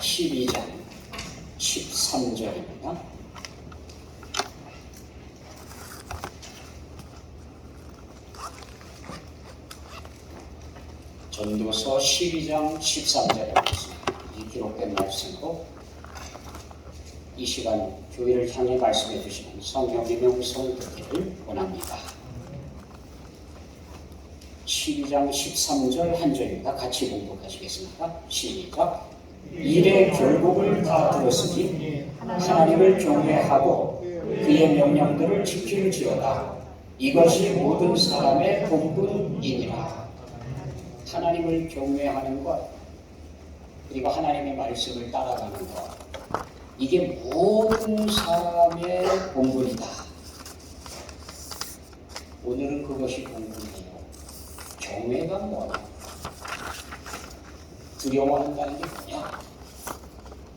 12장 13절입니다. 전도서 12장 13절에 이 기록된 말씀으로 이 시간 교회를 향해 말씀해 주시는 성령의 명성을 듣기를 원합니다. 12장 13절 한 절입니다. 같이 봉독하시겠습니다. 시작. 일의 결국을 다 들었으니 하나님을 경외하고 그의 명령들을 지킬지어다. 이것이 모든 사람의 본분이니라. 하나님을 경외하는 것, 그리고 하나님의 말씀을 따라가는 것, 이게 모든 사람의 본분이다. 오늘은 그것이 본분이에요. 경외가 뭐냐? 두려워한다는 게 뭐냐?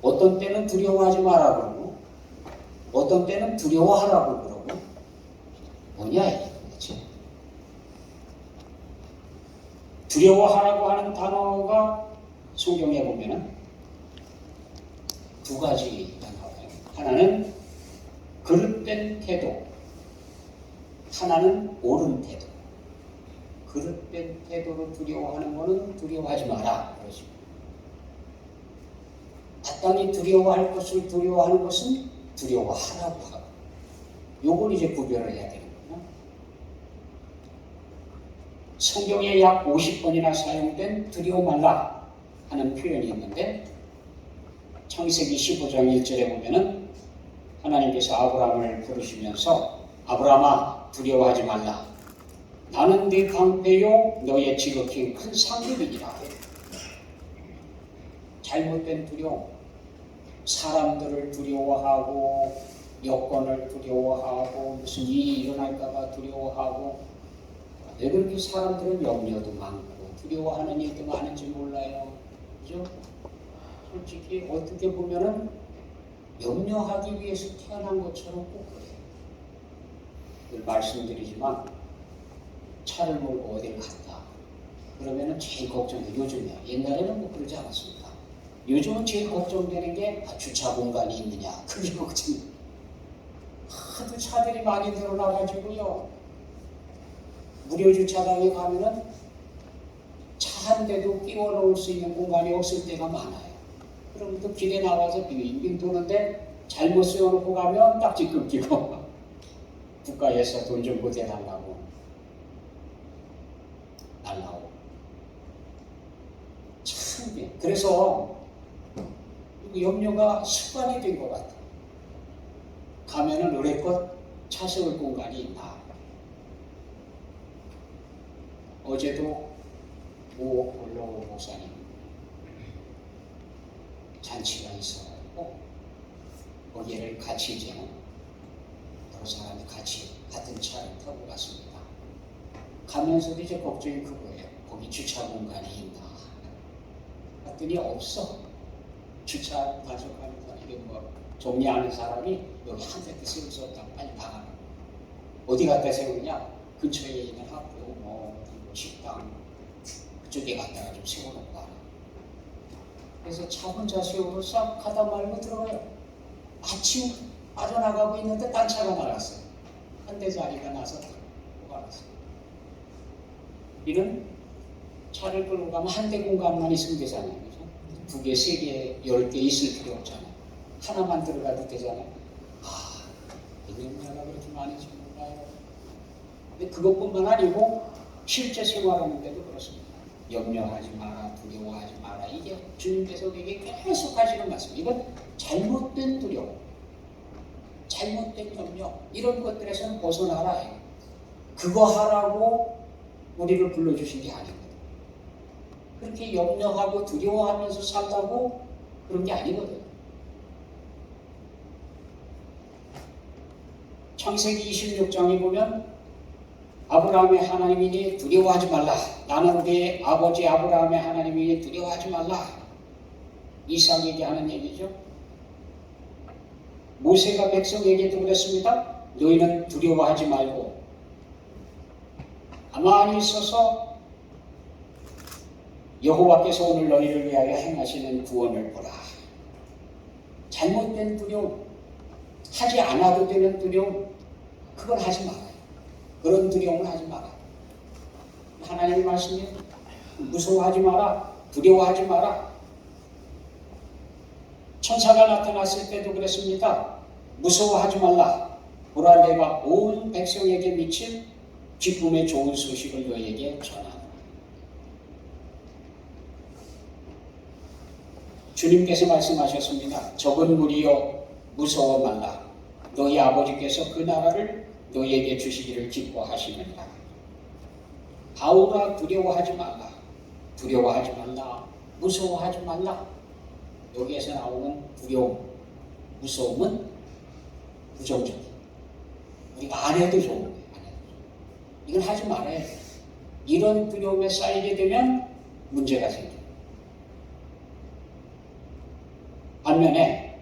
어떤 때는 두려워하지 마라 그러고, 어떤 때는 두려워하라고 그러고, 뭐냐 이게 도대체? 두려워하라고 하는 단어가 성경에 보면은 두 가지가 나와요. 하나는 그릇된 태도, 하나는 옳은 태도. 그릇된 태도로 두려워하는 것은 두려워하지 마라. 그러죠. 마땅히 두려워할 것을 두려워하는 것은 두려워하라고 하고, 요걸 이제 구별을 해야 되는구나. 성경에 약 50번이나 사용된 두려워 말라 하는 표현이 있는데, 창세기 15장 1절에 보면은 하나님께서 아브라함을 부르시면서 아브라함아 두려워하지 말라. 나는 네 방패요 너의 지극히 큰 상급이니라. 잘못된 두려움, 사람들을 두려워하고 여건을 두려워하고 무슨 일이 일어날까봐 두려워하고, 왜 그렇게 사람들은 염려도 많고 두려워하는 일도 많은지 몰라요. 그죠? 솔직히 어떻게 보면은 염려하기 위해서 태어난 것처럼 꼭 그래요. 늘 말씀드리지만 차를 몰고 어딜 갔다 그러면은 제일 걱정돼요. 요즘에, 옛날에는 뭐 그러지 않았습니다. 요즘은 제일 걱정되는 게 주차 공간이 있느냐, 그게 걱정이에요. 하도 차들이 많이 늘어나가지고요, 무료 주차장에 가면은 차 한 대도 끼워 넣을 수 있는 공간이 없을 때가 많아요. 그럼 또 길에 나와서 빙빙 도는데 잘못 세워놓고 가면 딱지 끊기고 국가에서 돈 좀 보태달라고 날라오고. 참, 그래서 염려가 습관이 된 것 같아요. 가면은 의뢰껏 차 세울 공간이 있나. 어제도 모 원로 목사님 잔치가 있어가지고 거기를 같이 이제 여러 사람이 같이 같은 차를 타고 갔습니다. 가면서도 이제 걱정이 그거예요. 거기 주차 공간이 있나. 봤더니 없어. 주차 가져가는 사람이 뭐 정리하는 사람이 여기 한 대도 세울 수 없다. 빨리 나가라. 어디 갖다 세우냐? 근처에 있는 학교, 뭐 식당 그쪽에 갖다가 좀 세워놓고 가라. 그래서 차 혼자 세우고 싹 가다 말고 들어가요. 마침 빠져나가고 있는데 딴 차가 나갔어요. 한 대 자리가 나서 또 알았어요. 이는 차를 끌고 가면 한 대 공간만 있으면 되잖아요. 그죠? 두 개, 세 개, 10개 있을 필요 없잖아요. 하나만 들어가도 되잖아요. 이게 얼마나 그렇게 많은지 몰라요. 근데 그것뿐만 아니고 실제 생활하는데도 그렇습니다. 염려하지 마라, 두려워하지 마라. 이게 주님께서 우리에게 계속 하시는 말씀. 이건 잘못된 두려움, 잘못된 염려, 이런 것들에서는 벗어나라. 그거 하라고 우리를 불러주신 게 아니거든. 그렇게 염려하고 두려워하면서 살다고 그런 게 아니거든. 창세기 26장에 보면 아브라함의 하나님이니 두려워하지 말라. 나는 우리 아버지 아브라함의 하나님이니 두려워하지 말라. 이삭에게 하는 얘기죠. 모세가 백성에게도 그랬습니다. 너희는 두려워하지 말고 가만히 있어서 여호와께서 오늘 너희를 위하여 행하시는 구원을 보라. 잘못된 두려움, 하지 않아도 되는 두려움, 그건 하지 말아요. 그런 두려움은 하지 말아요. 하나님의 말씀이 무서워하지 마라, 두려워하지 마라. 천사가 나타났을 때도 그랬습니다. 무서워하지 말라. 보라, 내가 온 백성에게 미친 기쁨의 좋은 소식을 너에게 전하노라. 주님께서 말씀하셨습니다. 적은 무리여 무서워 말라. 너희 아버지께서 그 나라를 너희에게 주시기를 기뻐하시느니라. 바울아, 두려워하지 말라. 두려워하지 말라. 무서워하지 말라. 여기에서 나오는 두려움, 무서움은 부정적인. 우리가 안 해도 좋은 거예요. 이건 하지 말아야 돼요. 이런 두려움에 쌓이게 되면 문제가 생겨요. 반면에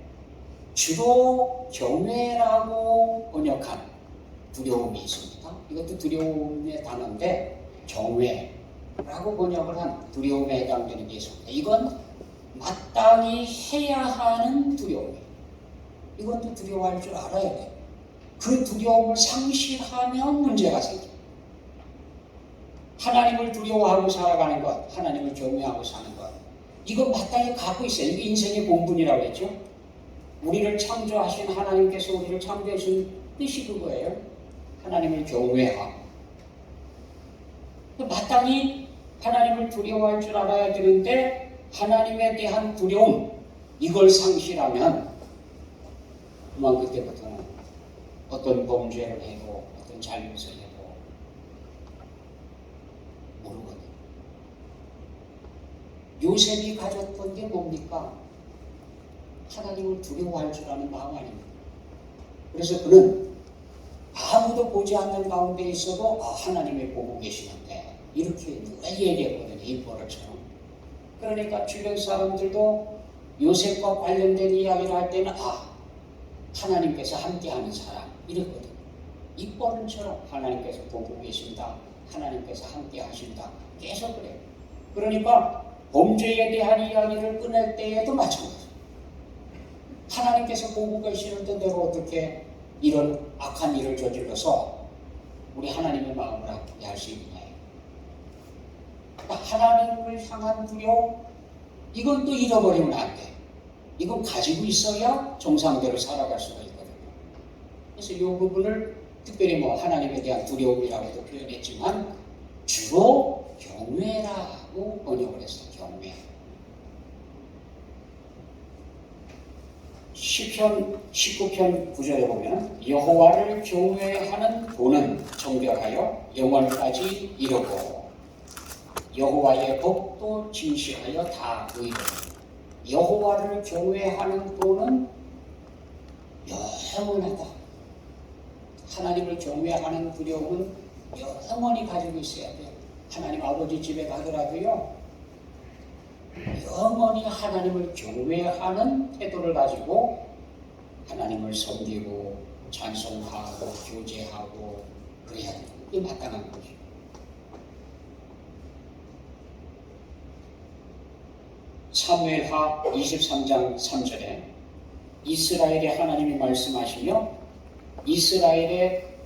주로 경외라고 번역한 두려움이 있습니다. 이것도 두려움의 단어인데 경외라고 번역을 한 두려움에 해당되는 게 있습니다. 이건 마땅히 해야 하는 두려움이에요. 이건 또 두려워할 줄 알아야 돼요. 그 두려움을 상실하면 문제가 생겨요. 하나님을 두려워하고 살아가는 것, 하나님을 경외하고 사는 것, 이건 마땅히 갖고 있어요. 이게 인생의 본분이라고 했죠. 우리를 창조하신 하나님께서 우리를 창조하신 뜻이 그거예요. 하나님을 경외하고. 마땅히 하나님을 두려워할 줄 알아야 되는데 하나님에 대한 두려움, 이걸 상실하면 그만 그때부터는 어떤 범죄를 해도 어떤 잘못을 해도 모르거든요. 요셉이 가졌던 게 뭡니까? 하나님을 두려워할 줄 아는 마음 아닙니까? 그래서 그는 아무도 보지 않는 가운데 있어도 하나님이 보고 계시는데 이렇게 누가 얘기했거든요. 입버릇처럼. 그러니까 주변 사람들도 요셉과 관련된 이야기를 할 때는 하나님께서 함께하는 사람 이랬거든요. 입버릇처럼 하나님께서 보고 계신다. 하나님께서 함께하신다. 계속 그래요. 그러니까 범죄에 대한 이야기를 꺼낼 때에도 마찬가지예요. 하나님께서 보고 계시는데 내가 어떻게 이런 악한 일을 저질러서 우리 하나님의 마음을 아프게 할 수 있느냐. 그러니까 하나님을 향한 두려움, 이건 또 잃어버리면 안 돼. 이건 가지고 있어야 정상대로 살아갈 수가 있거든요. 그래서 이 부분을 특별히 하나님에 대한 두려움이라고도 표현했지만 주로 경외라고 번역을 했어요. 경외. 시편 19편 9절에 보면 여호와를 경외하는 도는 정결하여 영원까지 이르고 여호와의 법도 진실하여 다 의로. 여호와를 경외하는 도는 영원하다. 하나님을 경외하는 두려움은 영원히 가지고 있어야 돼요. 하나님 아버지 집에 가더라도요, 영원히 하나님을 경외하는 태도를 가지고 하나님을 섬기고 찬송하고 교제하고 그래야 돼요. 이게 마땅한 거죠. 사무엘하 23장 3절에 이스라엘의 하나님이 말씀하시며 이스라엘의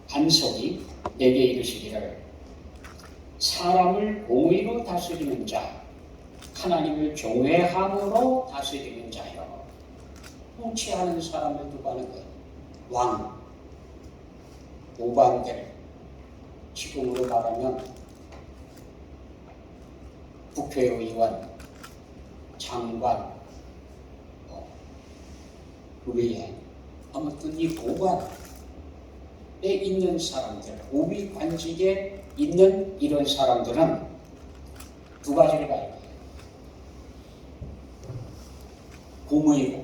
반석이 내게 이르시기를 사람을 공의로 다스리는 자, 하나님을 경외함으로 다스리는 자여. 통치하는 사람을 두고 하는 거예요. 왕, 오반들, 지금으로 말하면 국회의원, 장관, 의회, 아무튼 이 고관에 있는 사람들, 고위 관직에 있는 이런 사람들은 두 가지를 봐야 돼요. 공의로.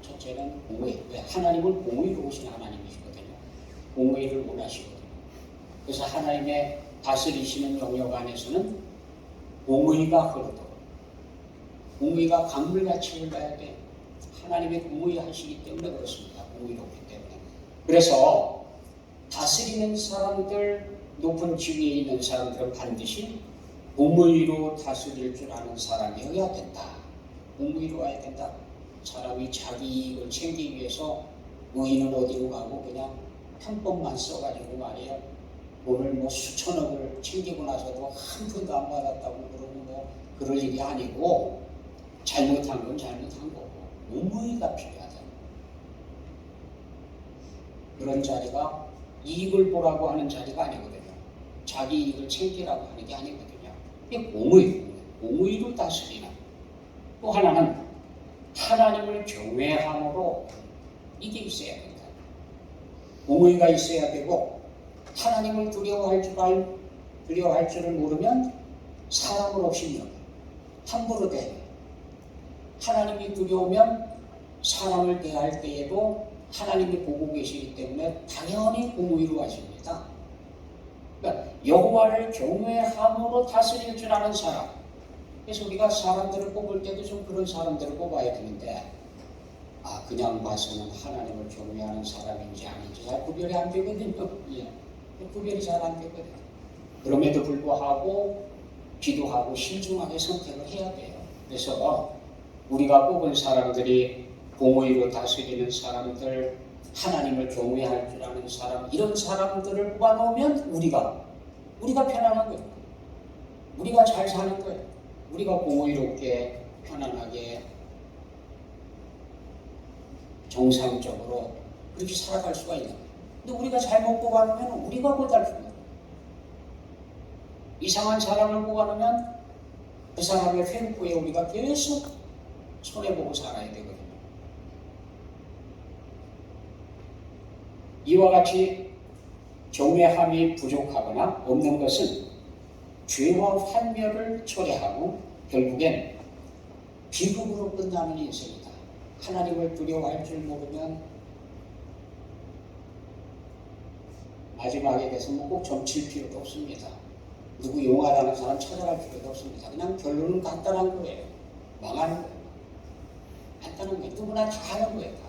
첫째는 공의. 왜? 하나님은 공의로우신 하나님이시거든요. 공의를 원하시거든요. 그래서 하나님의 다스리시는 영역 안에서는 공의가 흐르도록. 공의가 강물같이 흘러야 돼. 하나님의 공의하시기 때문에 그렇습니다. 공의롭기 때문에. 그래서 다스리는 사람들, 높은 지위에 있는 사람들은 반드시 공의로 다스릴 줄 아는 사람이어야 된다. 공의로 와야 된다. 사람이 자기 이익을 챙기기 위해서 의인은 어디로 가고 그냥 편법만 써가지고 말이에요. 돈을 뭐 수천억을 챙기고 나서도 한 푼도 안 받았다고 그러면 뭐 그럴 일이 아니고 잘못한 건 잘못한 거고 공의가 필요하다. 그런 자리가 이익을 보라고 하는 자리가 아니거든요. 자기 이익을 챙기라고 하는 게 아니거든요. 이게 공의로 다스리는. 또 하나는 하나님을 경외함으로 이게 있어야 된다. 공의가 있어야 되고 하나님을 두려워할 줄을 모르면 사람을 없이 함부로 대. 하나님이 두려우면 사람을 대할 때에도 하나님이 보고 계시기 때문에 당연히 공의로 하십니다. 그러니까 여호와를 경외함으로 다스릴 줄 아는 사람. 그래서 우리가 사람들을 뽑을 때도 좀 그런 사람들을 뽑아야 되는데 그냥 봐서는 하나님을 경외하는 사람인지 아닌지 잘 구별이 안 되거든요. 예. 구별이 잘 안 되거든요. 그럼에도 불구하고 기도하고 신중하게 선택을 해야 돼요. 그래서 우리가 뽑은 사람들이 공의로 다스리는 사람들, 하나님을 경외할 줄 아는 사람, 이런 사람들을 뽑아놓으면 우리가 편안한 거예요. 우리가 잘 사는 거예요. 우리가 공의롭게 편안하게 정상적으로 그렇게 살아갈 수가 있는 거예요. 근데 우리가 잘못 뽑아놓으면 우리가 고달픕니다. 이상한 사람을 뽑아놓으면 그 사람의 횡포에 우리가 계속 손해보고 살아야 되거든요. 이와 같이 경외함이 부족하거나 없는 것은 죄와 환멸을 초래하고 결국엔 비극으로 끝나는 인생이다. 하나님을 두려워할 줄 모르면 마지막에 대해서 꼭 점칠 필요도 없습니다. 누구 용하다는 사람 찾아갈 필요도 없습니다. 그냥 결론은 간단한 거예요. 망하는 거예요. 간단한 거예요. 누구나 다 하는 거예요. 다.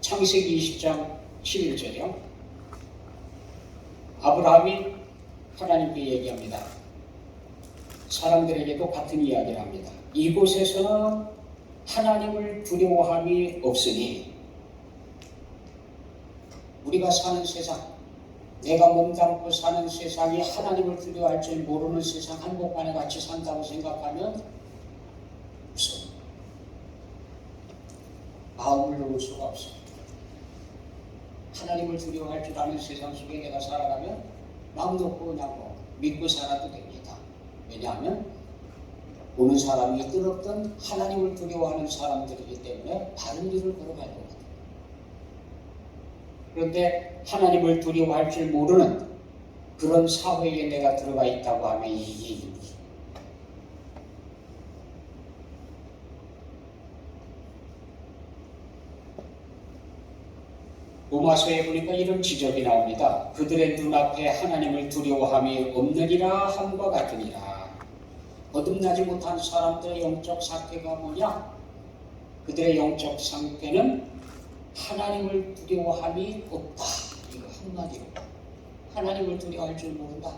창세기 20장 11절이요. 아브라함이 하나님께 얘기합니다. 사람들에게도 같은 이야기를 합니다. 이곳에서는 하나님을 두려워함이 없으니 우리가 사는 세상, 내가 몸담고 사는 세상이 하나님을 두려워할 줄 모르는 세상 한복판에 같이 산다고 생각하면 무서워. 마음을 놓을 수가 없어. 하나님을 두려워할 줄 아는 세상 속에 내가 살아가면 마음 놓고 그냥 믿고 살아도 됩니다. 왜냐하면 보는 사람이 있든 하나님을 두려워하는 사람들이기 때문에 바른 길을 걸어갈 거거든요. 그런데 하나님을 두려워할 줄 모르는 그런 사회에 내가 들어가 있다고 하면 이게 로마서에 보니까 이런 지적이 나옵니다. 그들의 눈앞에 하나님을 두려워함이 없느니라 함과 같으니라. 거듭나지 못한 사람들의 영적 상태가 뭐냐? 그들의 영적 상태는 하나님을 두려워함이 없다. 이거 한마디로. 하나님을 두려워할 줄 모른다.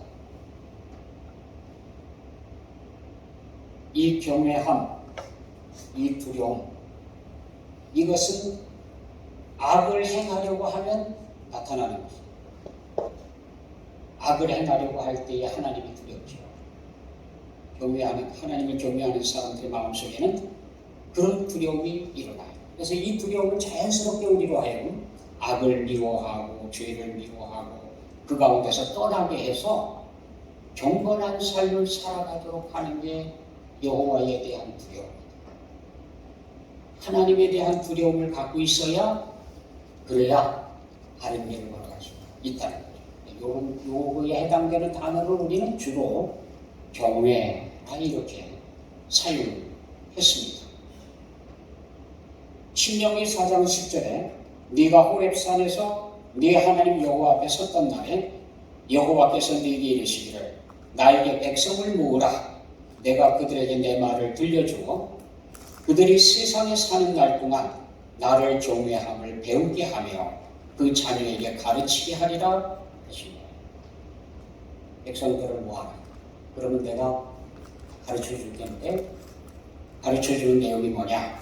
이 경외함, 이 두려움, 이것은 악을 행하려고 하면 나타나는 것입니다. 악을 행하려고 할 때에 하나님이 두렵죠. 하나님을 경외하는 사람들의 마음속에는 그런 두려움이 일어나요. 그래서 이 두려움을 자연스럽게 우리로 하여금 악을 미워하고 죄를 미워하고 그 가운데서 떠나게 해서 경건한 삶을 살아가도록 하는 게 여호와에 대한 두려움입니다. 하나님에 대한 두려움을 갖고 있어야 그래야 바른 길을 걸어갈 수 있다는 거죠. 요거에 해당되는 단어를 우리는 주로 경외다 이렇게 사용했습니다. 신명기 4장 10절에 네가 호렙산에서 네 하나님 여호와 앞에 섰던 날에 여호와께서 네게 이르시기를 나에게 백성을 모으라. 내가 그들에게 내 말을 들려주고 그들이 세상에 사는 날 동안 나를 경외함을 배우게 하며 그 자녀에게 가르치게 하리라 하십니다. 백성들을 모아라. 그러면 내가 가르쳐 줄 텐데 가르쳐 주는 내용이 뭐냐?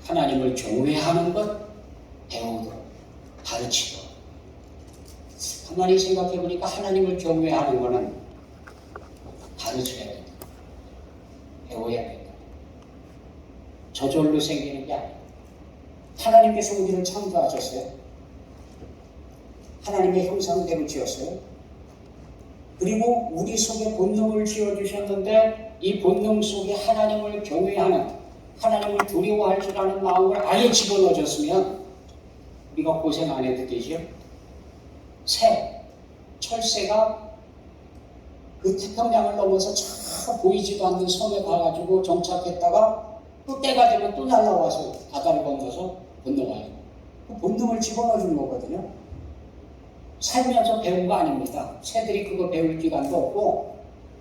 하나님을 경외하는 것 배우고 가르치고. 가만히 생각해 보니까 하나님을 경외하는 것은 가르쳐야 된다. 배워야 된다. 저절로 생기는 게 아니에요. 하나님께서 우리를 창조하셨어요. 하나님의 형상대로 지었어요. 그리고 우리 속에 본능을 지어주셨는데 이 본능 속에 하나님을 경외하는, 하나님을 두려워할 줄 아는 마음을 아예 집어넣어줬으면 우리가 고생 안 해도 되죠. 철새가 그 태평양을 넘어서 저 보이지도 않는 섬에 가가지고 정착했다가 또 때가 되면 또 날아와서 바다를 건너서 건너가요. 그 본능을 집어넣어 주는 거거든요. 살면서 배운 거 아닙니다. 새들이 그거 배울 기간도 없고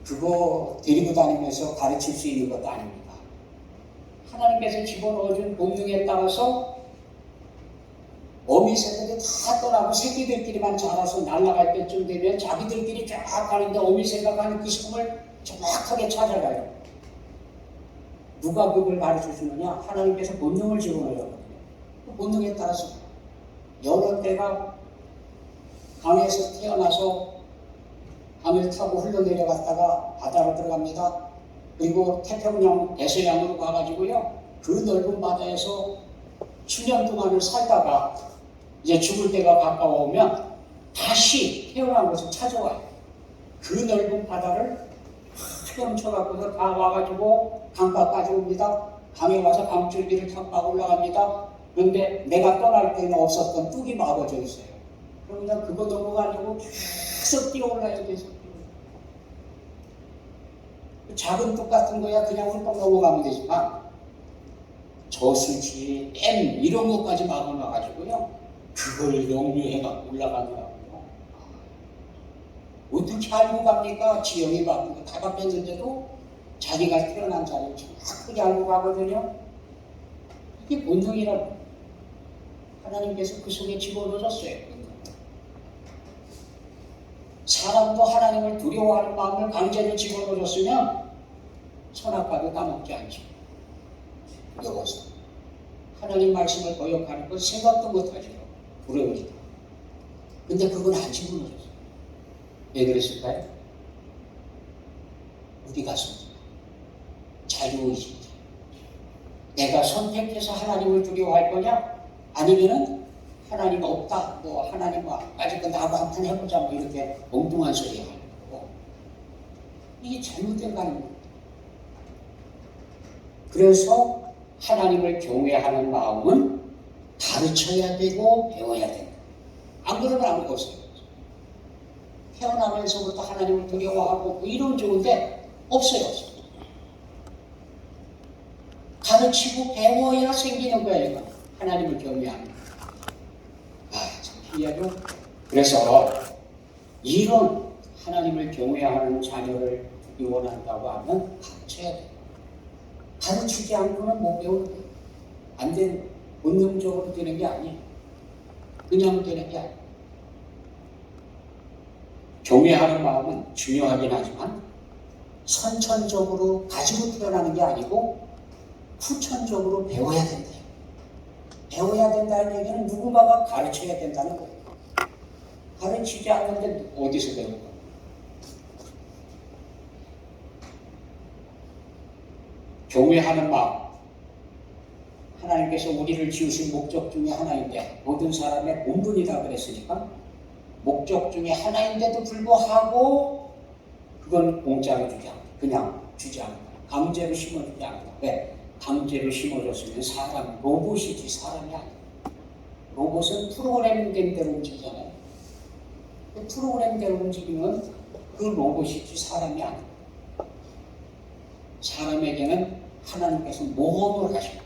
그거 데리고 다니면서 가르칠 수 있는 것도 아닙니다. 하나님께서 집어넣어준 본능에 따라서 어미새들이 다 떠나고 새끼들끼리만 자라서 날아갈 때쯤 되면 자기들끼리 쫙 가는데 어미새가 가는 그 섬을 정확하게 찾아가요. 누가 그걸 가르쳐 주느냐? 하나님께서 본능을 집어넣어요. 그 본능에 따라서 여러 때가 강에서 태어나서 강을 타고 흘러내려갔다가 바다로 들어갑니다. 그리고 태평양 대서양으로 가가지고요. 그 넓은 바다에서 10년 동안을 살다가 이제 죽을 때가 가까워오면 다시 태어난 곳을 찾아와요. 그 넓은 바다를 헤엄쳐갖고서 다 와가지고 강가까지 옵니다. 강에 와서 강줄기를 타고 올라갑니다. 그런데 내가 떠날 때는 없었던 뚝이 막아져 있어요. 그러면 그거 넘어가려고 계속 뛰어올라야 돼서 작은 뚝 같은 거야 그냥 훌쩍 넘어가면 되지만 저수지, 댐 이런 것까지 막아놔가지고요. 그걸 역류해갖고 올라가더라고요. 어떻게 알고 갑니까? 지형이 바뀌고 다 바뀌었는데도 자기가 태어난 자리를 정확하게 알고 가거든요. 이게 본능이라고. 하나님께서 그 속에 집어넣어줬어요. 사람도 하나님을 두려워하는 마음을 강제로 집어넣어줬으면 선악과도 까먹지 않죠. 두려워서. 하나님 말씀을 거역하는 건 생각도 못하죠. 두려우니까. 근데 그건 안 집어넣어줬어요. 왜 그랬을까요? 우리 가슴 자유의지죠. 내가 선택해서 하나님을 두려워할 거냐? 아니면은 하나님 없다, 뭐 하나님 아직은 나하고 한판 해보자, 뭐 이렇게 엉뚱한 소리 하는 거고. 이게 잘못된 거 아닙니까? 그래서 하나님을 경외하는 마음은 가르쳐야 되고 배워야 된다. 안 그러면 아무것도 없어요. 태어나면서부터 하나님을 두려워하고 뭐 이러면 좋은데 없어요. 가르치고 배워야 생기는 거예요. 하나님을 경외하는. 참 신기하죠? 그래서 이런 하나님을 경외하는 자녀를 두기 원한다고 하면 가르쳐야 돼요. 가르치지 않고는 못 배우는 거예요. 안 되는 거예요. 본능적으로 되는 게 아니에요. 그냥 되는 게 아니에요. 경외하는 마음은 중요하긴 하지만 선천적으로 가지고 태어나는 게 아니고 후천적으로 배워야 된다. 배워야 된다는 얘기는 누군가가 가르쳐야 된다는 거예요. 가르치지 않는데 어디서 배우는 거예요? 경외하는 마음. 하나님께서 우리를 지으신 목적 중에 하나인데 모든 사람의 본분이다 그랬으니까 목적 중에 하나인데도 불구하고 그건 공짜로 주지 않고 그냥 주지 않고 강제로 심어주지 않고. 왜? 강제로 심어줬으면 사람, 로봇이지 사람이 아니야. 로봇은 프로그램된 대로 움직이잖아요. 그 프로그램대로 움직이면 그 로봇이지 사람이 아니야. 사람에게는 하나님께서 모험을 하시고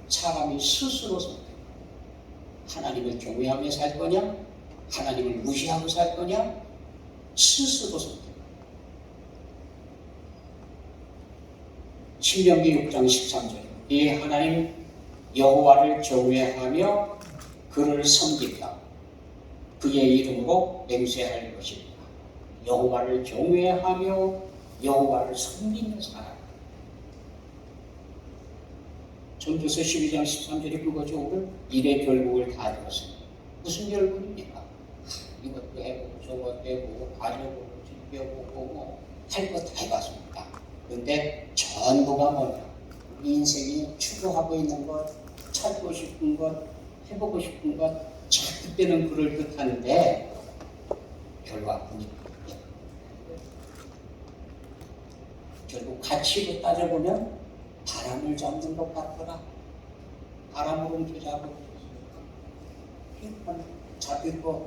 사람이 스스로 선택. 하나님을 경외하며 살 거냐? 하나님을 무시하고 살 거냐? 스스로 선택. 신명기 6장 13절. 이 하나님 여호와를 경외하며 그를 섬기라. 그의 이름으로 맹세할 것입니다. 여호와를 경외하며 여호와를 섬기는 사람. 전도서 12장 13절에 그거죠. 오늘 일의 결국을 다 들었습니다. 무슨 결국입니까? 이것도 해보고 저것도 해보고 가려보고 집혀보고 할 것 다 해봤습니다. 그런데 전부가 뭐냐? 우리 인생이 추구하고 있는 것, 찾고 싶은 것, 해보고 싶은 것, 그때는 그럴듯한데 결과 보니까 결국 가치로 따져보면 바람을 잡는 것 같더라. 바람을 옮겨잡고 잡힐 것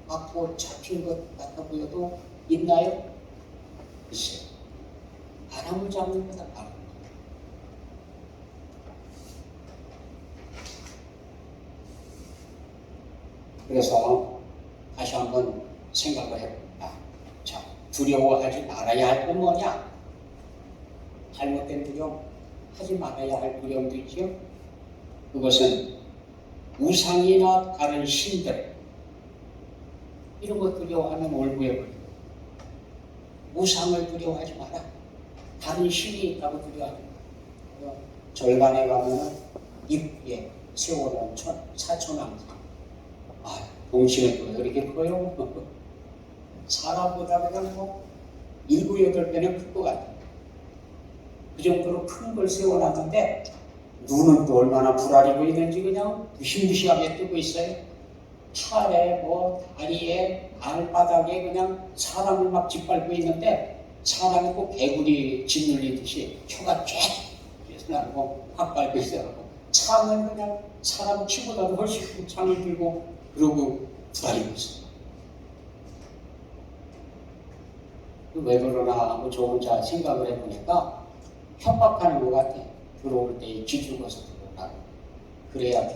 같고 잡힌 것 같아 보여도 있나요? 글쎄, 바람을 잡는 거다. 바람. 그래서 다시 한번 생각을 해봅니다. 자, 두려워하지 말아야 할 건 뭐냐? 잘못된 두려움, 하지 말아야 할 두려움도 있죠. 그것은 우상이나 다른 신들, 이런 것 두려워하면 올무에 걸려. 우상을 두려워하지 마라. 다른 신이 있다고 두려워하지 마라. 절반에 가면 입구에 세워놓은 사천왕상. 동치는 또 이렇게 커요. 사람보다 그냥 7, 8배는 클 것 같아요. 그 정도로 큰 걸 세워놨는데 눈은 또 얼마나 불알이 보이는지 그냥 무시무시하게 뜨고 있어요. 팔에 다리에 발바닥에 그냥 사람을 막 짓밟고 있는데 사람이 꼭 개구리 짓눌리듯이 혀가 쫙 나고 확 밟고 있어요. 창은 그냥 사람 치보다도 훨씬 큰 창을 들고 그러고 기다리고 있어요. 왜 그러나 하고 저 혼자 생각을 해보니까 협박하는 것 같아. 들어올 때 기죽어서 들어오라고. 그래야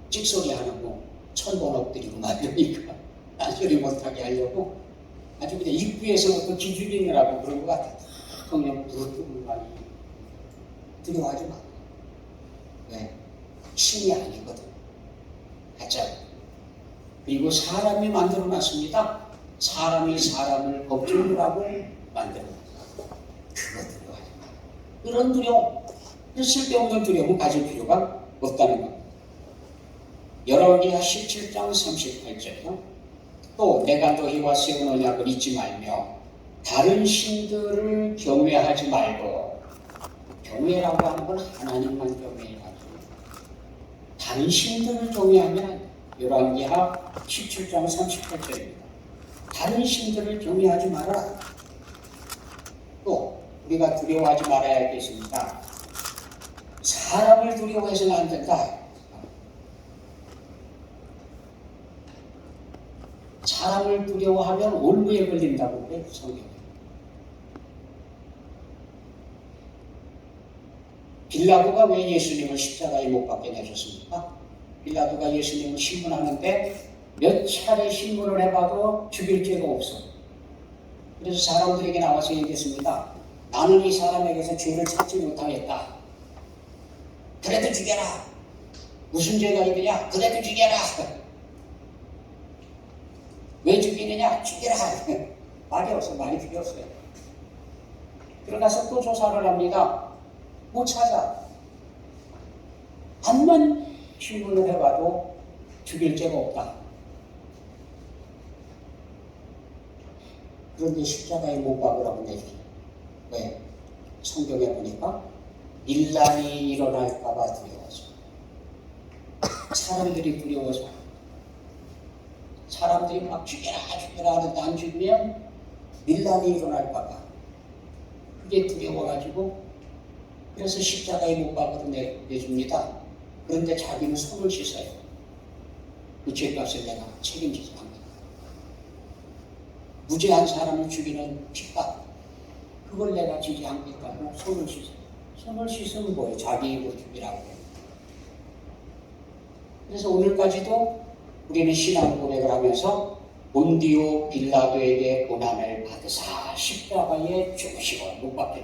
찍소리 안 하고 천번 엎드리고 말이니까 딴소리 못하게 하려고 아주 그냥 입구에서부터 기죽이느라고 그런 것 같아. 그냥 무릎 많이 두려워하지 마. 왜? 신이 아니거든. 가짜. 그리고 사람이 만들어놨습니다. 사람이 사람을 걱정을 하고 만들어놨습니다. 그거 두려워하지 마. 그런 두려움, 쓸데없는 두려움은 가질 필요가 없다는 겁니다. 열왕기하 17장 38절이요. 또 내가 너희와 세운 언약을 잊지 말며 다른 신들을 경외하지 말고, 경외라고 하는 건 하나님만 경외하지 다른 신들을 경외하면 안 돼. 열왕기하 17장 38절입니다. 다른 신들을 경외하지 마라. 또 우리가 두려워하지 말아야 할 게 있습니다. 사람을 두려워해서는 안 된다. 사람을 두려워하면 올무에 걸린다고 그래요, 성경에. 빌라도가 왜 예수님을 십자가에 못 박게 내셨습니까? 빌라도가 예수님을 신문하는데 몇 차례 신문을 해봐도 죽일 죄가 없어. 그래서 사람들에게 나와서 얘기했습니다. 나는 이 사람에게서 죄를 찾지 못하겠다. 그래도 죽여라. 무슨 죄가 있느냐? 그래도 죽여라. 왜 죽이느냐? 죽여라. 말이 없어. 말이 필요 없어요. 들어가서 또 조사를 합니다. 못 찾아. 반만 신문을 해봐도 죽일 죄가 없다. 그런데 십자가에 못 박으라고 내주죠. 왜? 성경에 보니까 일난이 일어날까봐 두려워서. 사람들이 두려워서. 사람들이 막 죽여라 하는데 안 죽으면 밀란이 일어날까봐. 그게 두려워가지고 그래서 십자가에 못 박아도 내줍니다. 그런데 자기는 손을 씻어요. 그 죄값을 내가 책임지지 않는다. 무죄한 사람을 죽이는 핍박, 그걸 내가 지지 않겠다고 손을 씻어요. 손을 씻으면 뭐예요? 자기 입으로 죽이라고 해요. 그래서 오늘까지도 우리는 신앙 고백을 하면서 본디오 빌라도에게 고난을 받으사 십자가에 죽으시고 못 박혀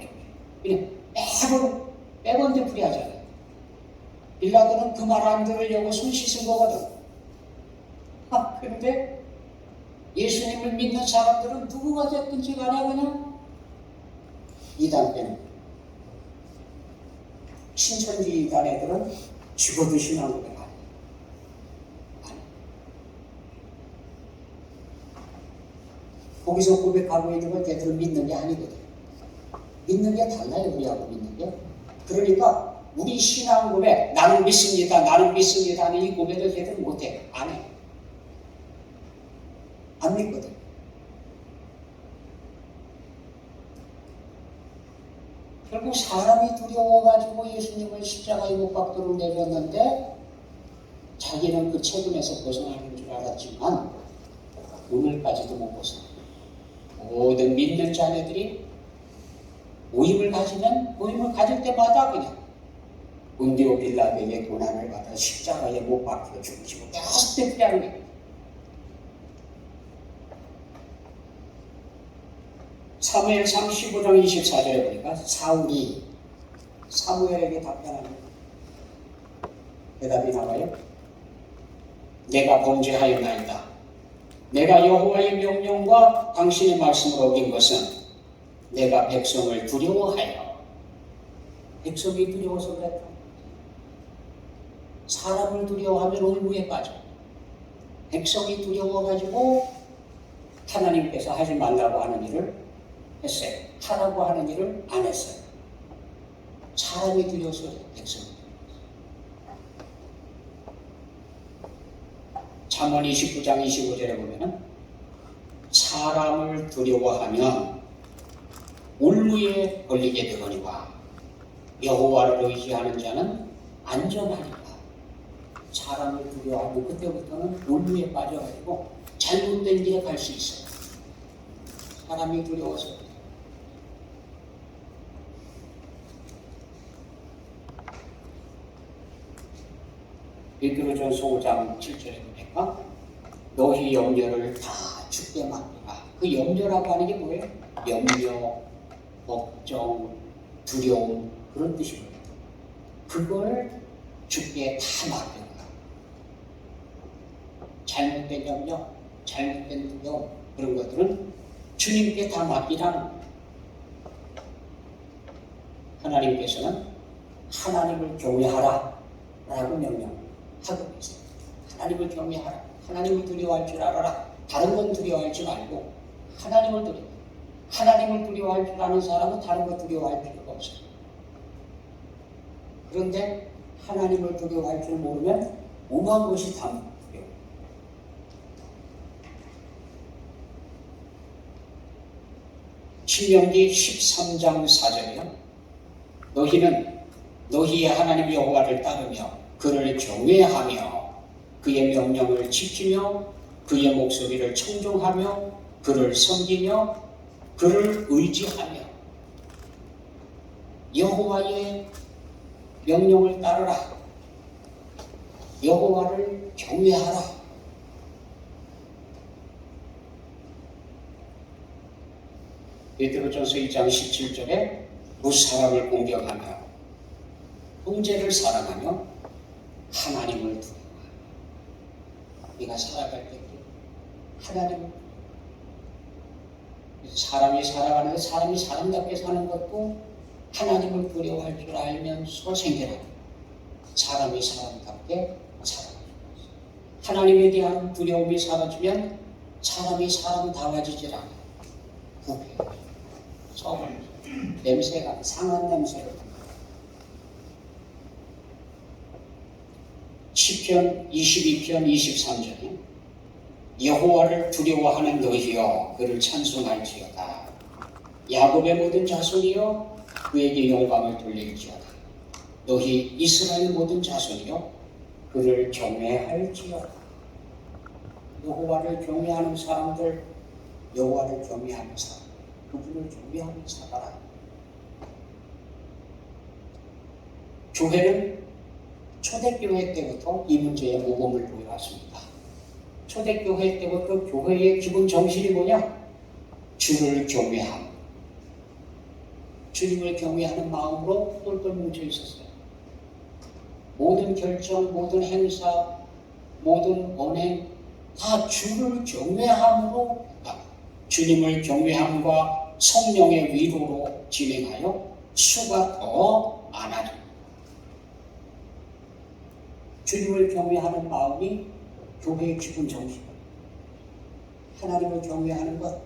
죽으시고 매번 되풀이하잖아요. 빌라도는 그 말 안 들으려고 손 씻은 거거든. 그런데 예수님을 믿는 사람들은 누구가 됐든지 간에 그냥 이단 빼는 거예요. 신천지 이단 애들은 죽어도 신앙고백 안 해요. 거기서 고백하고 있는 건 걔들은 믿는 게 아니거든. 믿는 게 달라요, 우리하고 믿는 게. 그러니까 우리 신앙 고백, 나는 믿습니다, 나는 믿습니다 하는 이 고백을 걔들은 못해. 안 해. 안 믿거든. 결국 사람이 두려워가지고 예수님을 십자가에 못 박도록 내렸는데 자기는 그 책임에서 벗어나는 줄 알았지만 오늘까지도 못 벗어나. 모든 믿는 자녀들이 모임을 가지면 모임을 가질 때마다 그냥 본디오 빌라도의 고난을 받아 십자가에 못 박혀 죽이고 계속 되풀이하는 거예요. 사무엘상 15장 24절에 보니까 사울이 사무엘에게 답변하는 대답이 나와요. 내가 범죄하였나이다. 내가 여호와의 명령과 당신의 말씀을 어긴 것은 내가 백성을 두려워하여. 백성이 두려워서 그랬다. 사람을 두려워하면 올무에 빠져. 백성이 두려워가지고 하나님께서 하지 말라고 하는 일을 했어요. 하라고 하는 일을 안 했어요. 사람이 두려워서 백성이. 잠언 29장 25절에 보면은 사람을 두려워하면 올무에 걸리게 되거니와 여호와를 의지하는 자는 안전하니라. 사람을 두려워하면 그때부터는 올무에 빠져가지고 잘못된 길에 갈 수 있어요. 사람이 두려워서. 베드로전서 5장 7절에 보니까 너희 염려를 다 주께 맡기라. 그 염려라고 하는 게 뭐예요? 염려, 걱정, 두려움 그런 뜻이거든요. 그걸 주께 다 맡겨라. 잘못된 염려, 잘못된 두려움 그런 것들은 주님께 다 맡기라는 거예요. 하나님께서는 하나님을 경외하라 라고 명령하고 있어요. 하나님을 경외하라. 하나님을 두려워할 줄 알아라. 다른 건 두려워하지 말고 하나님을 두려워. 하나님을 두려워할 줄 아는 사람은 다른 거 두려워할 필요가 없어요. 그런데 하나님을 두려워할 줄 모르면 오만 것이 다 두려워. 신명기 13장 4절이요. 너희는 너희의 하나님 여호와를 따르며 그를 경외하며 그의 명령을 지키며 그의 목소리를 청종하며 그를 섬기며 그를 의지하며 여호와의 명령을 따르라. 여호와를 경외하라. 베드로전서 2장 17절에 무사람을 공경하며 형제를 사랑하며 하나님을 두려워하라. 네가 살아갈 때 하나님을 사람이 살아가는데 사람이 사람답게 사는 것도 하나님을 두려워할 줄 알면서 생겨나는 사람이 사람답게 살아가는 거죠. 하나님에 대한 두려움이 사라지면 사람이 사람다워지질 않아요. 부패, 썩은 냄새가 상한 냄새를 시편 22편 23절에 여호와를 두려워하는 너희여 그를 찬송할지어다. 야곱의 모든 자손이여 그에게 영광을 돌릴지어다. 너희 이스라엘 모든 자손이여 그를 경외할지어다. 여호와를 경외하는 사람들, 여호와를 경외하는 사람, 그분을 경외하는 살아라. 교회는 초대교회 때부터 이 문제에 모범을 보여왔습니다. 초대교회 때부터 교회의 기본 정신이 뭐냐? 주를 경외함. 주님을 경외하는 마음으로 똘똘 뭉쳐 있었어요. 모든 결정, 모든 행사, 모든 언행 다 주를 경외함으로 했다. 주님을 경외함과 성령의 위로로 진행하여 수가 더 많아집니다. 주님을 경외하는 마음이 교회의 기본 정신입니다. 하나님을 경외하는 것,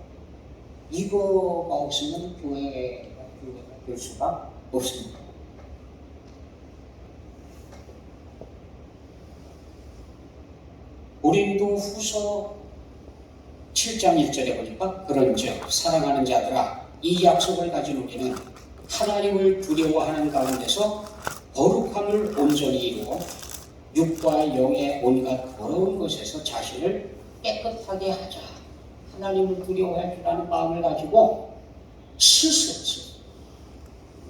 이거가 없으면 교회가 될 수가 없습니다. 고린도후서 7장 1절에 보니까 그런즉 사랑하는 자들아 이 약속을 가진 우리는 하나님을 두려워하는 가운데서 거룩함을 온전히 이루어 육과 영의 온갖 더러운 것에서 자신을 깨끗하게 하자. 하나님을 두려워할 줄 아는 마음을 가지고 스스로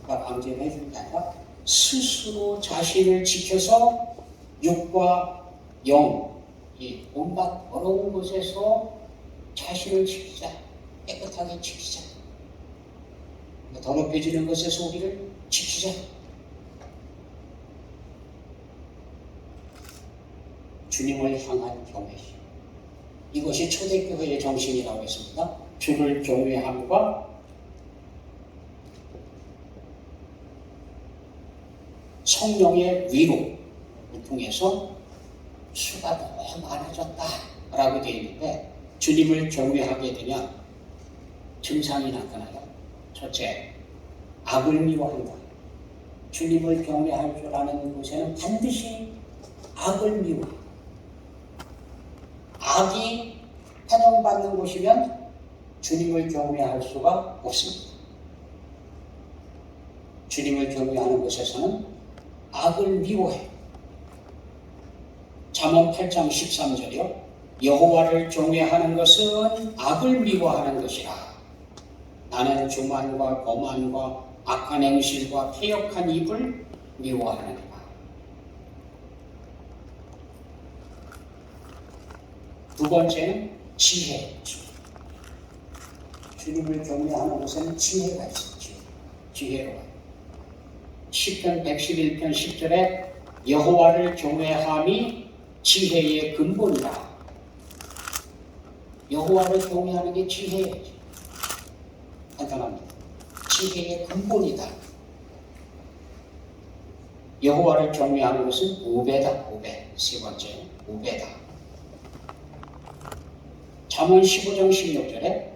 누가 강제를 해주는 게 아니라 스스로 자신을 지켜서 육과 영, 이 온갖 더러운 것에서 자신을 지키자. 깨끗하게 지키자. 더럽혀지는 것에서 우리를 지키자. 주님을 향한 경외심. 이것이 초대교회의 정신이라고 했습니다. 주를 경외함과 성령의 위로를 통해서 수가 너무 많아졌다라고 되어 있는데 주님을 경외하게 되면 증상이 나타나요. 첫째, 악을 미워한다. 주님을 경외할 줄 아는 곳에는 반드시 악을 미워해요. 악이 환영받는 곳이면 주님을 경외할 수가 없습니다. 주님을 경외하는 곳에서는 악을 미워해요. 잠언 8장 13절이요. 여호와를 경외하는 것은 악을 미워하는 것이라. 나는 교만과 거만과 악한 행실과 패역한 입을 미워하느니라. 두 번째는 지혜. 주님을 경외하는 곳에는 지혜가 있어요. 지혜로워요. 시편 111편 10절에 여호와를 경외함이 지혜의 근본이다. 여호와를 경외하는 게 지혜예요. 간단합니다. 지혜의 근본이다. 여호와를 경외하는 것은 오배다. 오배. 세 번째, 오배다. 잠언 15장 16절에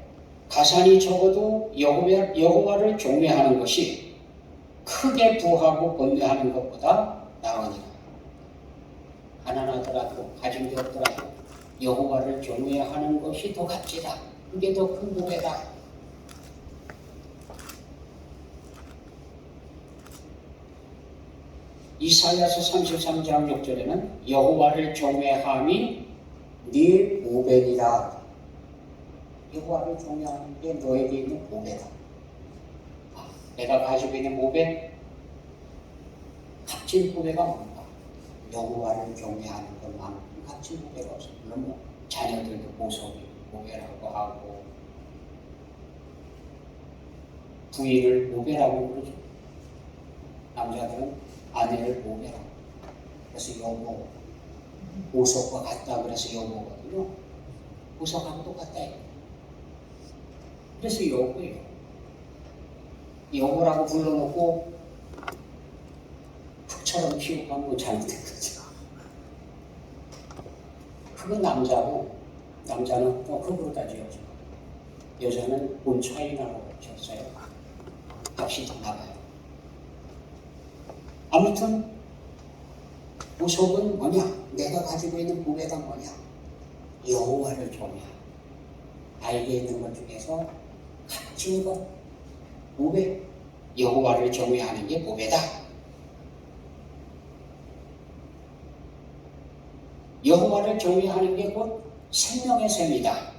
가산이 적어도 여호와를 경외하는 것이 크게 부하고 번뇌하는 것보다 나으니라. 가난하더라도 가진 게 없더라도 여호와를 경외하는 것이 더 값지다. 그게 더 큰 복이다. 이사야서 33장 6절에는 여호와를 경외함이 네 보배니라. 여호와를 경외하는 게 너에게 있는 보배다. 내가 가지고 있는 보배, 값진 보배가 뭔가? 여호와를 경외하는 것만큼 값진 보배가 없어. 물론 뭐 자녀들도 보석이 보배라고 하고 부인을 보배라고 그러죠. 남자들은 아내를 보배라고. 그래서 여보, 보석과 같다 그래서 여보거든요. 보석하고 똑같다 이거. 그래서 여보예요. 여보라고 불러놓고 푹처럼 키우고 하면 잘못된 거죠. 그건 남자고, 남자는 또 급으로 따져야죠. 여자는 돈 차이 나고 줬어요. 값이 더 나가요. 아무튼 보석은 뭐냐? 내가 가지고 있는 보배가 뭐냐? 여호와를 경외하라. 나에게 있는 것 중에서 값진 것, 보배, 여호와를 경외하는 게 보배다. 여호와를 경외하는 게 곧 생명의 셈이다.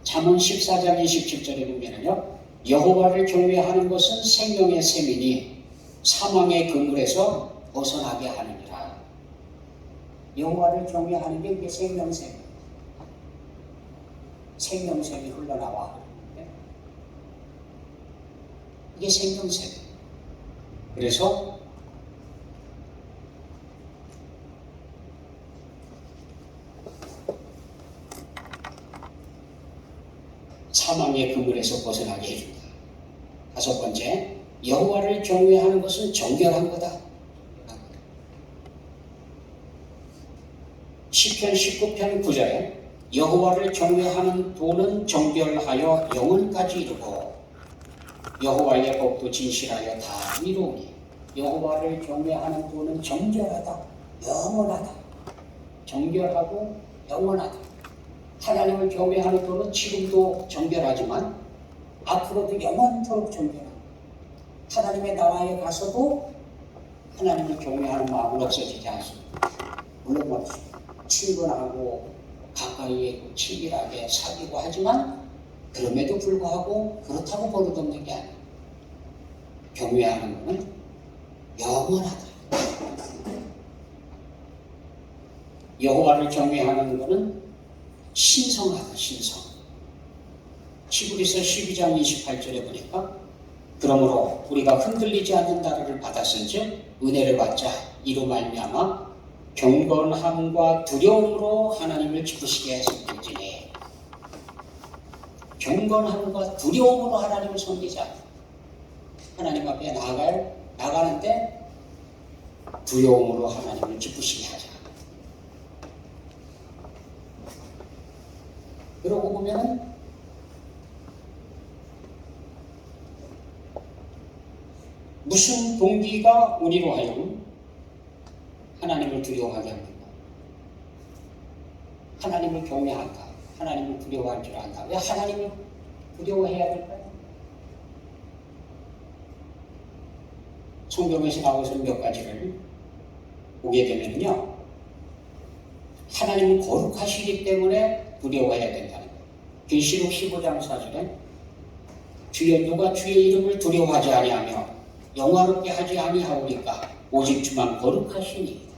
잠언 14장 27절에 보면요, 여호와를 경외하는 것은 생명의 셈이니 사망의 그물에서 벗어나게 하느니라. 여호와를 경외하는 게 생명샘. 생명샘이 흘러나와. 이게 생명샘. 그래서 사망의 그물에서 벗어나게 해준다. 다섯 번째, 여호와를 경외하는 것은 정결한 거다. 시편 19편 9절에 여호와를 경외하는 도는 정결하여 영혼까지 이루고 여호와의 법도 진실하여 다 이루오니 여호와를 경외하는 도는 정결하다, 영원하다. 정결하고 영원하다. 하나님을 경외하는 도는 지금도 정결하지만 앞으로도 영원토록 정결하다. 하나님의 나라에 가서도 하나님을 경외하는 마음은 없어지지 않습니다. 물론 뭐 친근하고 가까이에 친밀하게 사귀고 하지만 그럼에도 불구하고 그렇다고 버릇없는 게 아니에요. 경외하는 것은 영원하다. 여호와를 경외하는 것은 신성하다. 신성. 히브리서 12장 28절에 보니까 그러므로 우리가 흔들리지 않는 나라를 받았은즉 은혜를 받자 이로 말미암아 경건함과 두려움으로 하나님을 기쁘시게 섬기지니 경건함과 두려움으로 하나님을 섬기자. 하나님 앞에 나가는데 두려움으로 하나님을 기쁘시게 하자. 그러고 보면 무슨 동기가 우리로 하여금 하나님을 두려워하게 합니까? 하나님을 경외한다. 하나님을 두려워할 줄 안다. 왜 하나님을 두려워해야 될까요? 성경에서 나오는 몇 가지를 보게 되면요, 하나님은 거룩하시기 때문에 두려워해야 된다는 거예요. 계시록 15장 4절에 주여 누가 주의 이름을 두려워하지 아니하며 영화롭게 하지 아니하오니까 오직 주만 거룩하시니.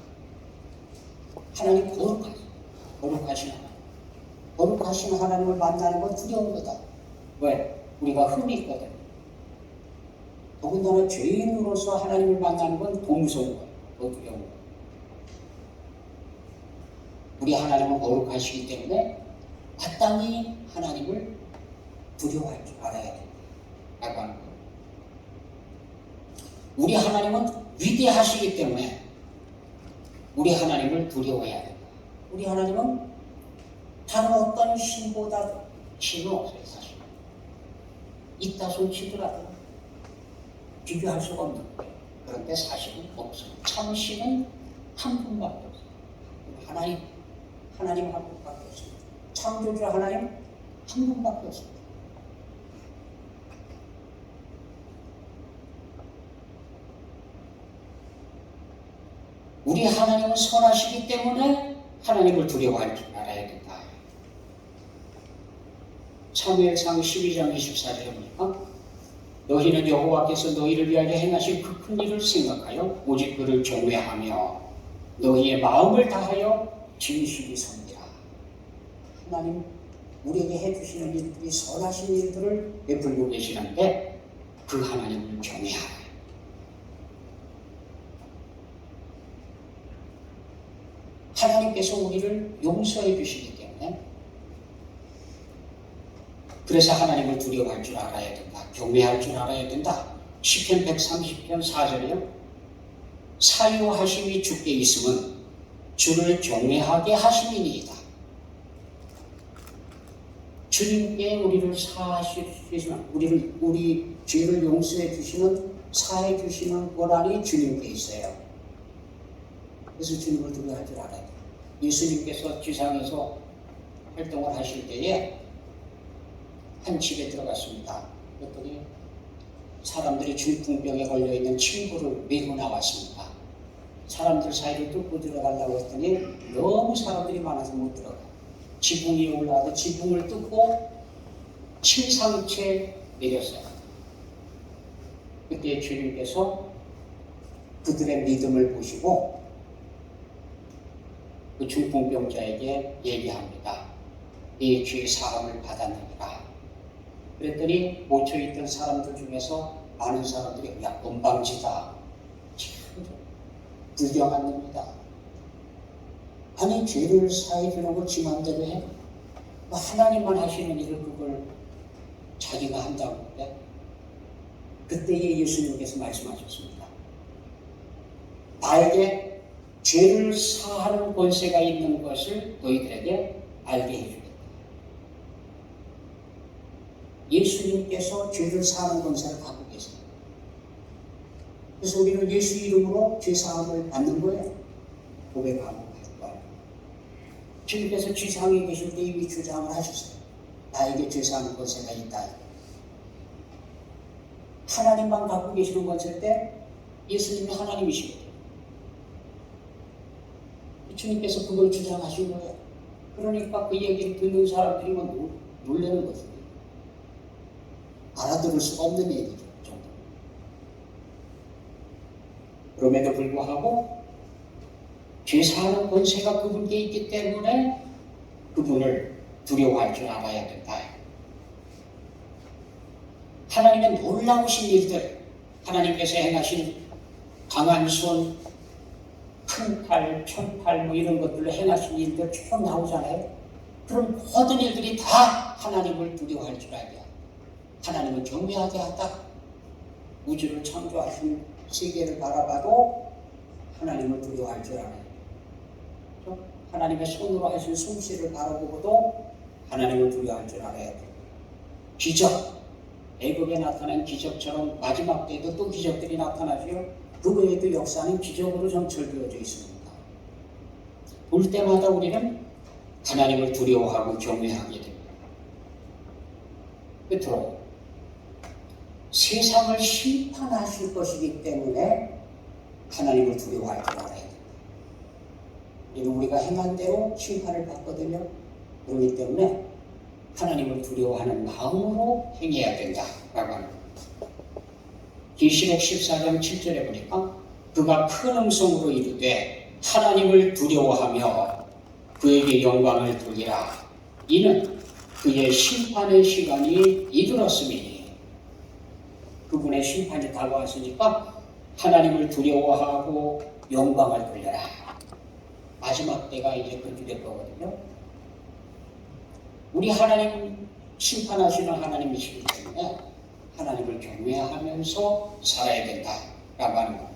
하나님 거룩하신 하나님. 거룩하신 하나님을 만나는 건 두려운 거다. 왜? 우리가 흠이 있거든. 더군다나 죄인으로서 하나님을 만나는 건 더 무서운 거예요. 더 두려운 거예요. 우리 하나님은 거룩하시기 때문에 마땅히 하나님을 두려워할 줄 알아야 된다. 라고 하는 거예요. 우리 하나님은 위대하시기 때문에 우리 하나님을 두려워해야 된다. 우리 하나님은 다른 어떤 신보다 신은 없어요. 사실 있다 손치더라도 비교할 수가 없는 거예요. 그런데 사실은 없어요. 참 신은 한 분밖에 없어요. 하나님 한 분밖에 없습니다. 창조주 하나님 한 분밖에 없습니다. 우리 하나님은 선하시기 때문에 하나님을 두려워할 줄 알아야 된다. 사무엘상 12장 24절에 보니까 너희는 여호와께서 너희를 위하여 행하신 그 큰 일을 생각하여 오직 그를 경외하며 너희의 마음을 다하여 진실이 섬기라. 하나님 우리에게 해주시는 일들이 선하신 일들을 베풀고 계시는데 그 하나님을 경외하라. 하나님께서 우리를 용서해 주시기 때문에 그래서 하나님을 두려워할 줄 알아야 된다. 경외할 줄 알아야 된다. 시편 130편 4절에요. 사유하심이 주께 있음은 주를 경외하게 하심이니이다. 주님께 우리를 사하실 수 있으면 우리 죄를 용서해 주시는 사해 주시는 권한이 주님께 있어요. 그래서 주님을 두려워할 줄 알아야 돼요. 예수님께서 지상에서 활동을 하실 때에 한 집에 들어갔습니다. 그랬더니 사람들이 중풍병에 걸려있는 친구를 메고 나왔습니다. 사람들 사이를 뚫고 들어가려고 했더니 너무 사람들이 많아서 못 들어가요. 지붕 위에 올라와서 지붕을 뚫고 침상채 내렸어요. 그때 주님께서 그들의 믿음을 보시고 그 중풍병자에게 얘기합니다. 네 죄 사함을 받았느니라. 그랬더니 묻혀있던 사람들 중에서 많은 사람들이 야 건방지다. 참 불경한 놈이다. 아니 죄를 사해 주는 걸 지 맘대로 해? 하나님만 하시는 일을 그걸 자기가 한다고 그때 그때에 예수님께서 말씀하셨습니다. 나에게 죄를 사하는 권세가 있는 것을 너희들에게 알게 해주겠다. 예수님께서 죄를 사하는 권세를 갖고 계세요. 그래서 우리는 예수 이름으로 죄 사함을 받는 거예요. 고백하고 받고. 주님께서 지상에 계실 때 이미 주장을 하셨어요. 나에게 죄 사하는 권세가 있다. 하나님만 갖고 계시는 권세일 때 예수님이 하나님이시거든요. 주님께서 그걸 주장하신 거예요. 그러니까 그 얘기를 듣는 사람들이 놀라는 거죠. 알아들을 수가 없는 얘기죠. 정도. 그럼에도 불구하고 죄 사하는 권세가 그분께 있기 때문에 그분을 두려워할 줄 알아야 된다. 하나님의 놀라우신 일들, 하나님께서 행하신 강한 손, 큰 팔, 편팔 뭐 이런 것들로 행하신 일들 쭉 나오잖아요. 그런 모든 일들이 다 하나님을 두려워할 줄 알아야 돼요. 하나님은 경외하게 하다. 우주를 창조하신 세계를 바라봐도 하나님을 두려워할 줄 알아요. 하나님의 손으로 하신 솜씨를 바라보고도 하나님을 두려워할 줄 알아야 돼요. 기적, 애굽에 나타난 기적처럼 마지막 때에도 또 기적들이 나타나죠. 그 외에도 역사는 기적으로 점철되어져 있습니다. 볼 때마다 우리는 하나님을 두려워하고 경외하게 됩니다. 끝으로 세상을 심판하실 것이기 때문에 하나님을 두려워할 줄 알아야 됩니다. 우리가 행한 대로 심판을 받거든요. 그렇기 때문에 하나님을 두려워하는 마음으로 행해야 된다라고 합니다. 계시록 14장 7절에 보니까 그가 큰 음성으로 이르되 하나님을 두려워하며 그에게 영광을 돌리라. 이는 그의 심판의 시간이 이르렀음이니. 그분의 심판이 다가왔으니까 하나님을 두려워하고 영광을 돌려라. 마지막 때가 이제 그렇게 될 거거든요. 우리 하나님 심판하시는 하나님이시기 때문에 하나님을 경외하면서 살아야 된다라고 하는 겁니다.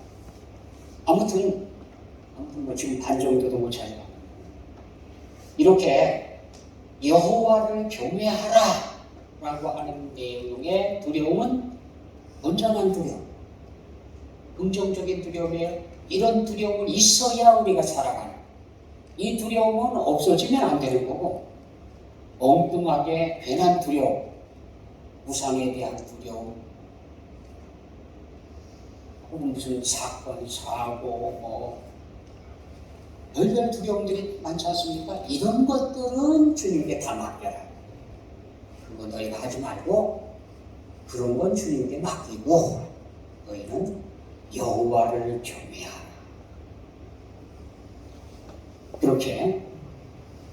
아무튼 뭐 지금 반 정도도 못 찾아요. 이렇게 여호와를 경외하라라고 하는 내용의 두려움은 온전한 두려움, 긍정적인 두려움이에요. 이런 두려움은 있어야 우리가 살아가는. 이 두려움은 없어지면 안 되는 거고, 엉뚱하게 괜한 두려움, 우상에 대한 두려움, 혹은 무슨 사건, 사고, 별별 두려움들이 많지 않습니까? 이런 것들은 주님께 다 맡겨라. 그거 너희가 하지 말고 그런 건 주님께 맡기고 너희는 여호와를 경외하라. 그렇게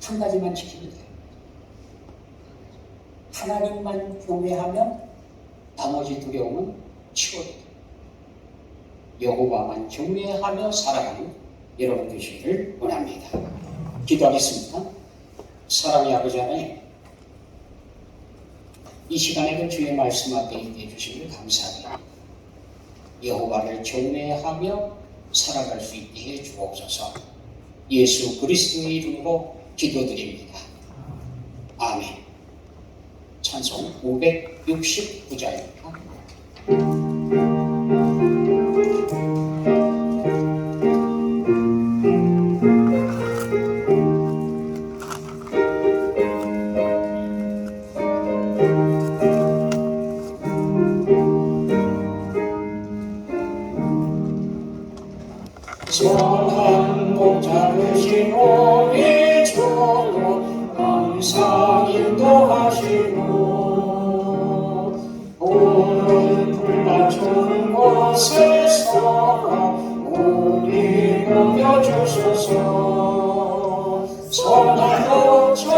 한 가지만 지키면 돼요. 하나님만 경외하면 나머지 두려움은 치워져요. 여호와만 경외하며 살아가는 여러분 되시기를 원합니다. 기도하겠습니다. 사랑의 아버지 하나님, 이 시간에도 주의 말씀 앞에 있게 해주시길 감사합니다. 여호와를 경외하며 살아갈 수 있게 해 주옵소서. 예수 그리스도의 이름으로 기도드립니다. 아멘. 찬송 569자입니다. 선한 목자르신 우리 주 항상 인도하시고 오늘 불맞춘 곳에서 우리 먹여주소서. 선한 목자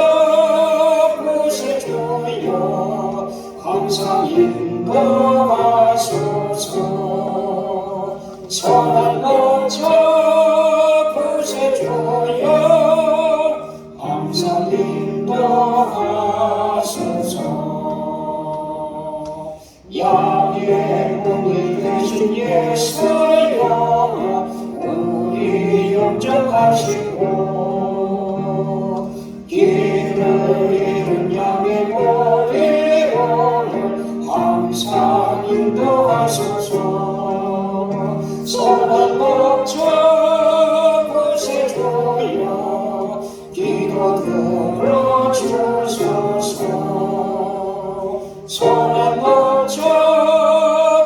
구세주여 항상 인도하소서. 선한 목자 구세주여 항상 인도하소서. 주께서여 우리 영접하시고 길을 잃은 양의 머리를 항상 인도하소서. 선한 목자 구세주여 기도 들어주소서. 선한 목자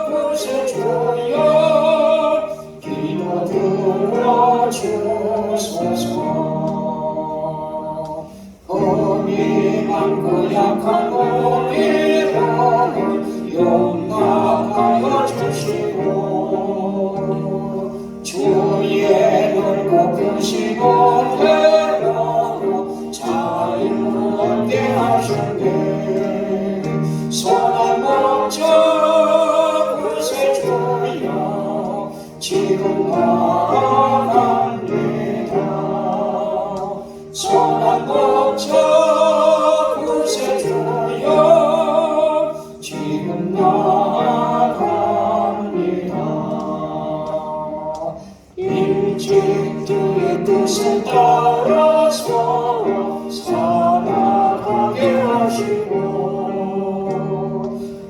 구세주여 기도 들어주소서. 범이 많고 약한 우리를 용납하여 주시고 주의 넓고 크신 은혜로 자유롭게 하셨네. 선한 목자 구세주여 지금 나아갑니다. 선한 목자 구세주여 지금 나아갑니다. 일찍 주의 뜻을 따라서 살아가게 하시고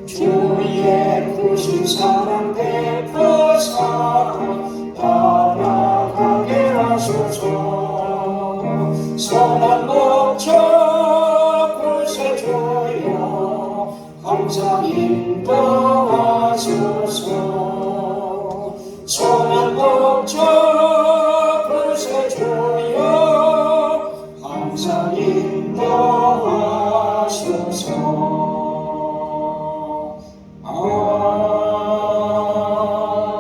주의 크신 사랑 베푸사 따라가게 하소서. 선한 목자 구세주여 항상 인도하소서. 선한 목자 구세주여 항상 인도하소서.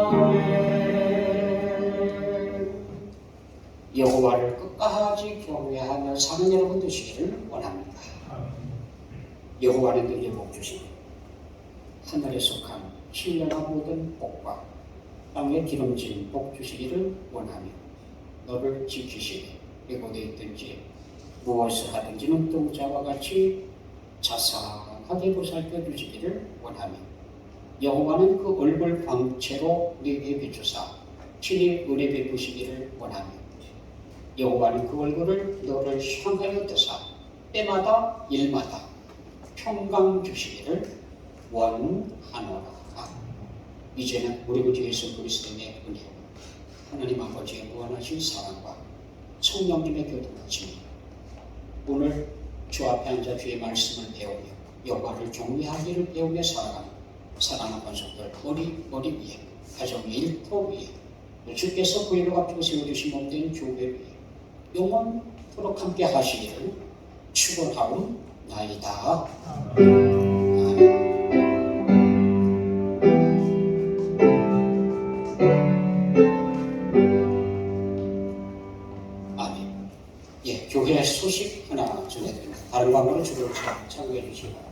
아멘. 여호와를 끝까지 경외하며 사는 여러분 되시기를 원합니다. 여호와는 너희의 복 주시니 하늘에 속한 신령한 모든 복과 땅에 기름진 복 주시기를 원하며 너를 지키시니 이곳에 있든지 무엇을 하든지 눈동자와 같이 자상하게 보살펴 주시기를 원하며 여호와는 그 얼굴 광채로 네게 비추사 친히 은혜 베푸시기를 원하며 여호와는 그 얼굴을 너를 향하여 뜨사 때마다 일마다 평강 주시기를 원하노라. 이제는 우리 구 예수 그리스도의 은혜와 하나님 아버지의 무한하신 사랑과 성령님의 교통하심이 오늘 주 앞에 앉아 주의 말씀을 배우며 여호와를 경외하기를 배우며 살아가는 사랑하는 권속들 머리 위에 가정의 일터 위에 주께서 구의를 갚고 세워주신 몸된 교회 위에 영원토록 함께 하시기를 축원하옵나이다. 아멘. 교회 소식 하나 전해드립니다. 다른 방법으로 주를 참고해 주시기 바랍니다.